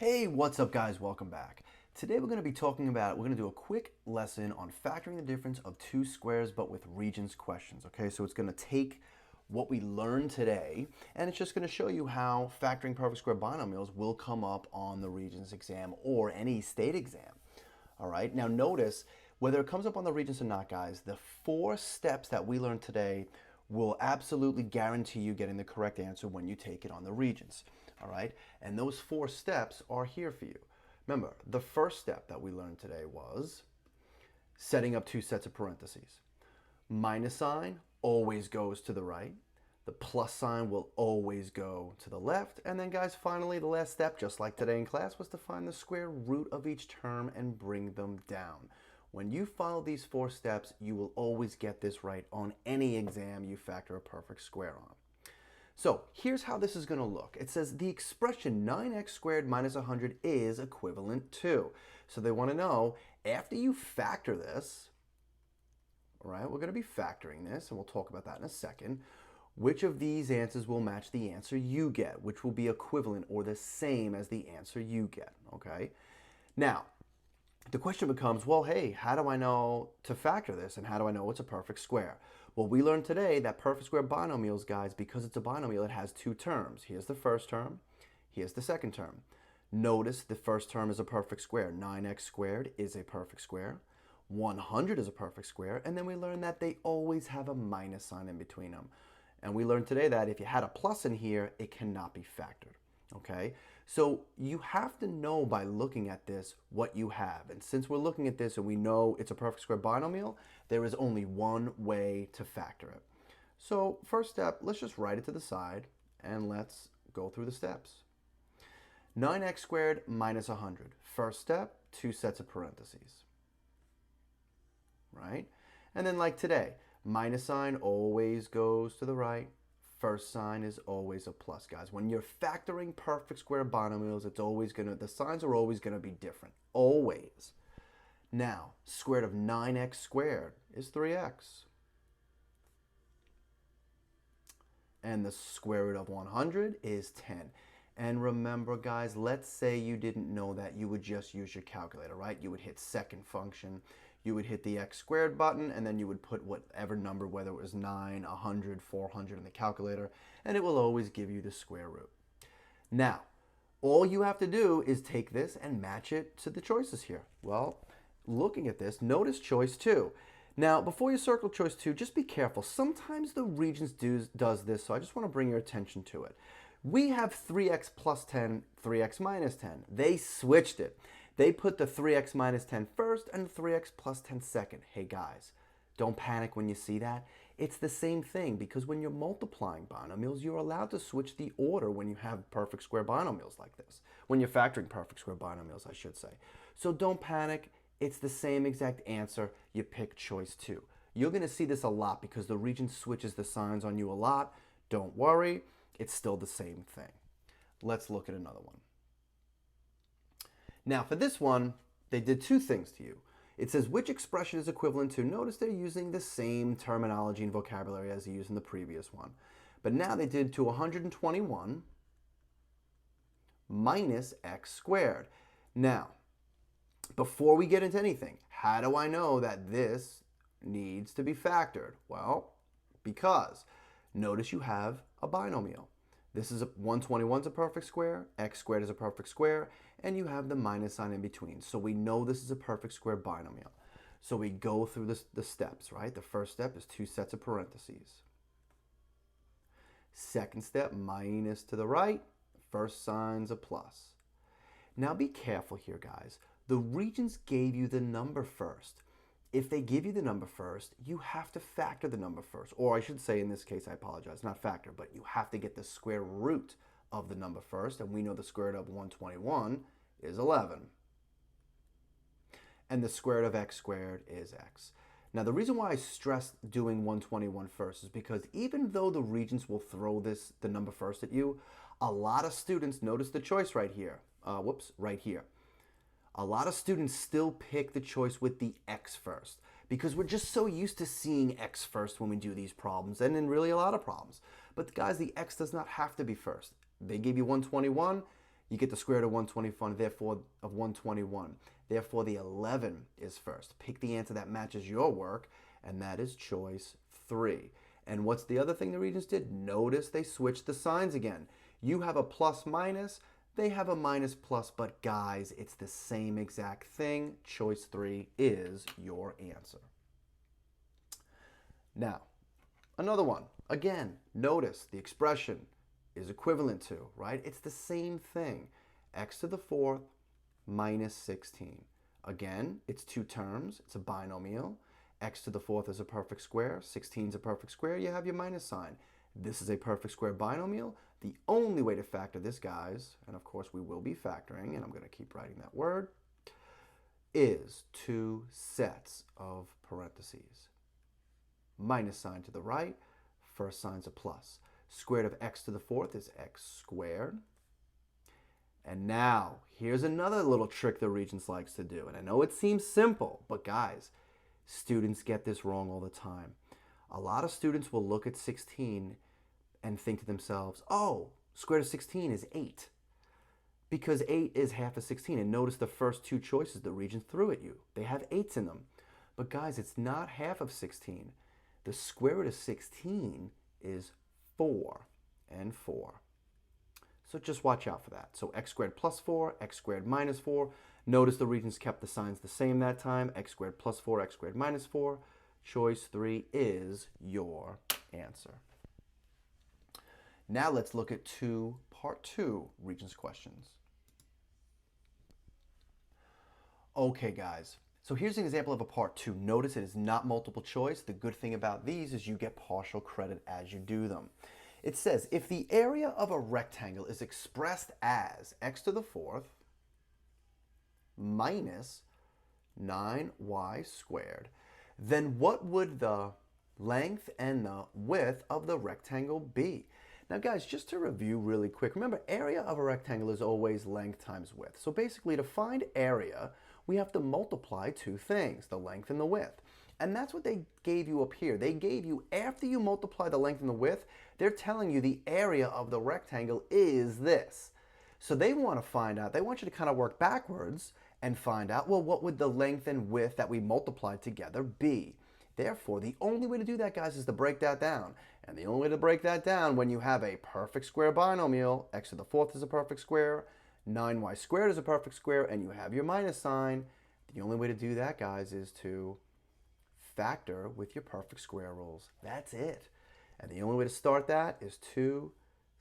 Hey, what's up guys? Welcome back. Today we're going to do a quick lesson on factoring the difference of two squares but with Regents questions. Okay, so it's going to take what we learned today and it's just going to show you how factoring perfect square binomials will come up on the Regents exam or any state exam. All right, now notice whether it comes up on the Regents or not, guys, the 4 steps that we learned today will absolutely guarantee you getting the correct answer when you take it on the Regents. All right, and those 4 steps are here for you. Remember, the first step that we learned today was setting up 2 sets of parentheses. Minus sign always goes to the right. The plus sign will always go to the left. And then guys, finally, the last step, just like today in class, was to find the square root of each term and bring them down. When you follow these 4 steps, you will always get this right on any exam you factor a perfect square on. So here's how this is going to look. It says the expression 9x squared minus 100 is equivalent to. So they want to know, after you factor this, all right, we're going to be factoring this, and we'll talk about that in a second, which of these answers will match the answer you get, which will be equivalent or the same as the answer you get, okay? Now, the question becomes, well, hey, how do I know to factor this, and how do I know it's a perfect square? Well, we learned today that perfect square binomials, guys, because it's a binomial, it has 2 terms. Here's the first term, here's the second term. Notice the first term is a perfect square. 9x squared is a perfect square. 100 is a perfect square. And then we learned that they always have a minus sign in between them. And we learned today that if you had a plus in here, it cannot be factored. Okay, so you have to know by looking at this what you have. And since we're looking at this and we know it's a perfect square binomial, there is only one way to factor it. So first step, let's just write it to the side and let's go through the steps. 9x squared minus 100. First step, 2 sets of parentheses. Right? And then like today, minus sign always goes to the right. First sign is always a plus, guys. When you're factoring perfect square binomials, the signs are always gonna be different, always. Now, square root of 9x squared is 3x. And the square root of 100 is 10. And remember, guys, let's say you didn't know that, you would just use your calculator, right? You would hit second function, you would hit the x squared button, and then you would put whatever number, whether it was 9, 100, 400 in the calculator, and it will always give you the square root. Now, all you have to do is take this and match it to the choices here. Well, looking at this, notice choice 2. Now, before you circle choice 2, just be careful. Sometimes the Regents does this, so I just want to bring your attention to it. We have 3x plus 10, 3x minus 10. They switched it. They put the 3x minus 10 first and 3x plus 10 second. Hey guys, don't panic when you see that. It's the same thing, because when you're multiplying binomials, you're allowed to switch the order when you have perfect square binomials like this. When you're factoring perfect square binomials, I should say. So don't panic. It's the same exact answer. You pick choice 2. You're going to see this a lot because the Regent switches the signs on you a lot. Don't worry. It's still the same thing. Let's look at another one. Now for this one, they did 2 things to you. It says which expression is equivalent to. Notice they're using the same terminology and vocabulary as they used in the previous one. But now they did to 121 minus x squared. Now, before we get into anything, how do I know that this needs to be factored? Well, because notice you have a binomial. This is 121 is a perfect square, x squared is a perfect square, and you have the minus sign in between. So we know this is a perfect square binomial. So we go through the steps, right? The first step is 2 sets of parentheses. Second step, minus to the right, first sign's a plus. Now be careful here, guys. The Regents gave you the number first. If they give you the number first, you have to factor the number first. Or I should say in this case, I apologize, not factor, but you have to get the square root of the number first. And we know the square root of 121 is 11. And the square root of x squared is x. Now the reason why I stress doing 121 first is because even though the Regents will throw the number first at you, a lot of students, notice the choice right here, right here. A lot of students still pick the choice with the x first because we're just so used to seeing x first when we do these problems, and in really a lot of problems. But guys, the x does not have to be first. They give you 121, You get the square root of 121, therefore of 121. Therefore, the 11 is first. Pick the answer that matches your work, and that is choice 3. And what's the other thing the Regents did? Notice they switched the signs again. You have a plus minus, they have a minus plus, but guys, it's the same exact thing. Choice 3 is your answer. Now, another one. Again, notice the expression is equivalent to, right? It's the same thing. X to the 4th minus 16. Again, it's two terms. It's a binomial. X to the 4th is a perfect square. 16 is a perfect square. You have your minus sign. This is a perfect square binomial. The only way to factor this, guys, and of course we will be factoring, and I'm going to keep writing that word, is two sets of parentheses. Minus sign to the right, first sign's a plus. Square root of x to the 4th is x squared. And now, here's another little trick the Regents likes to do. And I know it seems simple, but guys, students get this wrong all the time. A lot of students will look at 16 and think to themselves, oh, square root of 16 is 8. Because 8 is half of 16. And notice the first two choices the Regents threw at you. They have 8s in them. But guys, it's not half of 16. The square root of 16 is 4 and 4. So just watch out for that. So x squared plus 4, x squared minus 4. Notice the Regents kept the signs the same that time. X squared plus 4, x squared minus 4. Choice 3 is your answer. Now let's look at part 2 Regents questions. Okay, guys. So here's an example of a part 2. Notice it is not multiple choice. The good thing about these is you get partial credit as you do them. It says, if the area of a rectangle is expressed as x to the 4th minus 9y squared, then what would the length and the width of the rectangle be? Now guys, just to review really quick, remember area of a rectangle is always length times width. So basically to find area, we have to multiply two things, the length and the width. And that's what they gave you up here. They gave you, after you multiply the length and the width, they're telling you the area of the rectangle is this. So they want to find out, they want you to kind of work backwards and find out, well, what would the length and width that we multiplied together be? Therefore, the only way to do that, guys, is to break that down. And the only way to break that down when you have a perfect square binomial, x to the 4th is a perfect square, 9y squared is a perfect square, and you have your minus sign, the only way to do that, guys, is to factor with your perfect square rules. That's it. And the only way to start that is two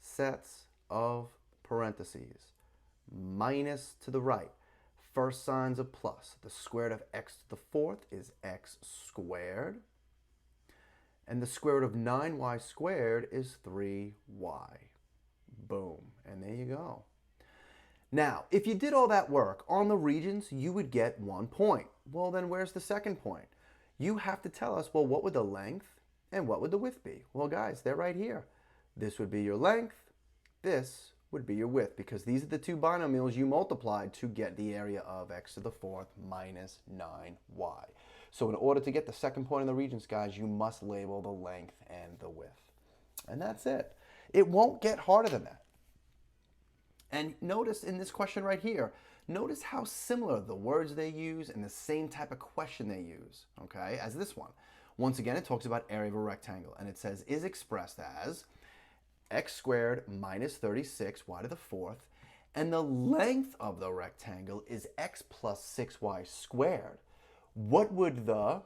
sets of parentheses. Minus to the right. First sign's a plus. The square root of x to the 4th is x squared. And the square root of 9y squared is 3y. Boom. And there you go. Now, if you did all that work on the Regents, you would get 1 point. Well, then where's the second point? You have to tell us, well, what would the length and what would the width be? Well, guys, they're right here. This would be your length. This would be your width, because these are the two binomials you multiplied to get the area of x to the 4th minus 9y. So in order to get the second point in the Regents, guys, you must label the length and the width. And that's it. It won't get harder than that. And notice in this question right here, notice how similar the words they use and the same type of question they use, okay, as this one. Once again, it talks about area of a rectangle, and it says is expressed as x squared minus 36, y to the 4th, and the length of the rectangle is x plus 6y squared. What would the,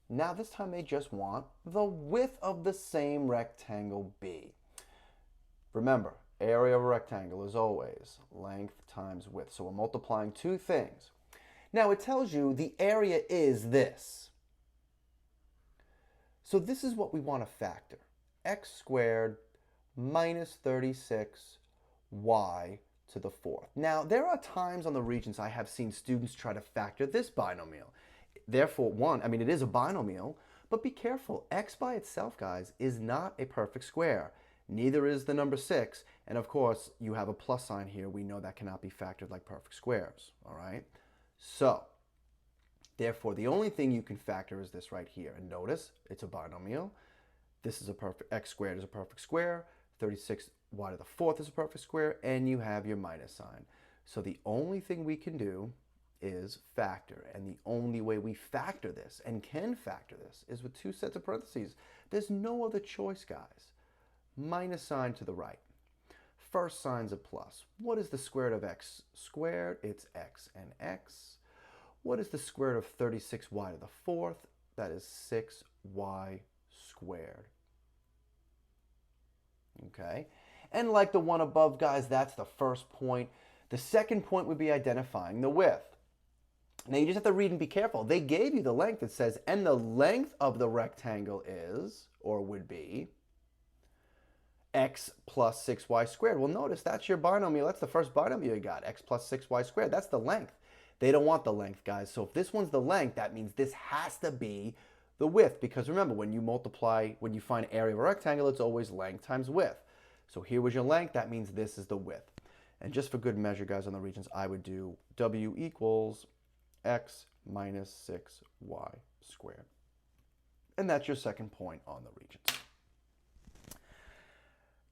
now this time they just want the width of the same rectangle be? Remember, area of a rectangle is always length times width. So we're multiplying two things. Now it tells you the area is this. So this is what we want to factor. X squared minus 36 y to the 4th. Now there are times on the Regents I have seen students try to factor this binomial. Therefore, it is a binomial, but be careful. X by itself, guys, is not a perfect square. Neither is the number 6. And of course, you have a plus sign here. We know that cannot be factored like perfect squares, all right? So, therefore, the only thing you can factor is this right here. And notice, it's a binomial. This is a perfect, x squared is a perfect square. 36 y to the fourth is a perfect square, and you have your minus sign. So the only thing we can do is factor, and the only way we factor this and can factor this is with two sets of parentheses. There's no other choice, guys. Minus sign to the right. First sign's a plus. What is the square root of x squared? It's x and x. What is the square root of 36y to the fourth? That is 6y squared. Okay, and like the one above, guys, that's the first point. The second point would be identifying the width. Now you just have to read and be careful. They gave you the length. It says, and the length of the rectangle is, or would be, x plus 6y squared. Well, notice that's your binomial. That's the first binomial you got, x plus 6y squared. That's the length. They don't want the length, guys. So if this one's the length, that means this has to be the width. Because remember, when you multiply, when you find area of a rectangle, it's always length times width. So here was your length. That means this is the width. And just for good measure, guys, on the regions, I would do w equals x minus 6y squared. And that's your second point on the regions.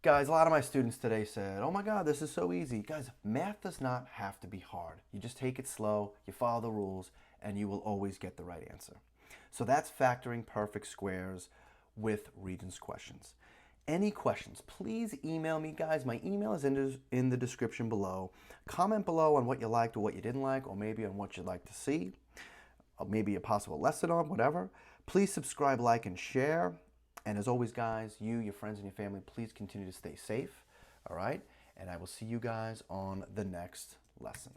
Guys, a lot of my students today said, oh my God, this is so easy. Guys, math does not have to be hard. You just take it slow, you follow the rules, and you will always get the right answer. So that's factoring perfect squares with regions questions. Any questions, please email me, guys. My email is in the description below. Comment below on what you liked or what you didn't like, or maybe on what you'd like to see, or maybe a possible lesson on, whatever. Please subscribe, like, and share. And as always, guys, you, your friends, and your family, please continue to stay safe, all right? And I will see you guys on the next lesson.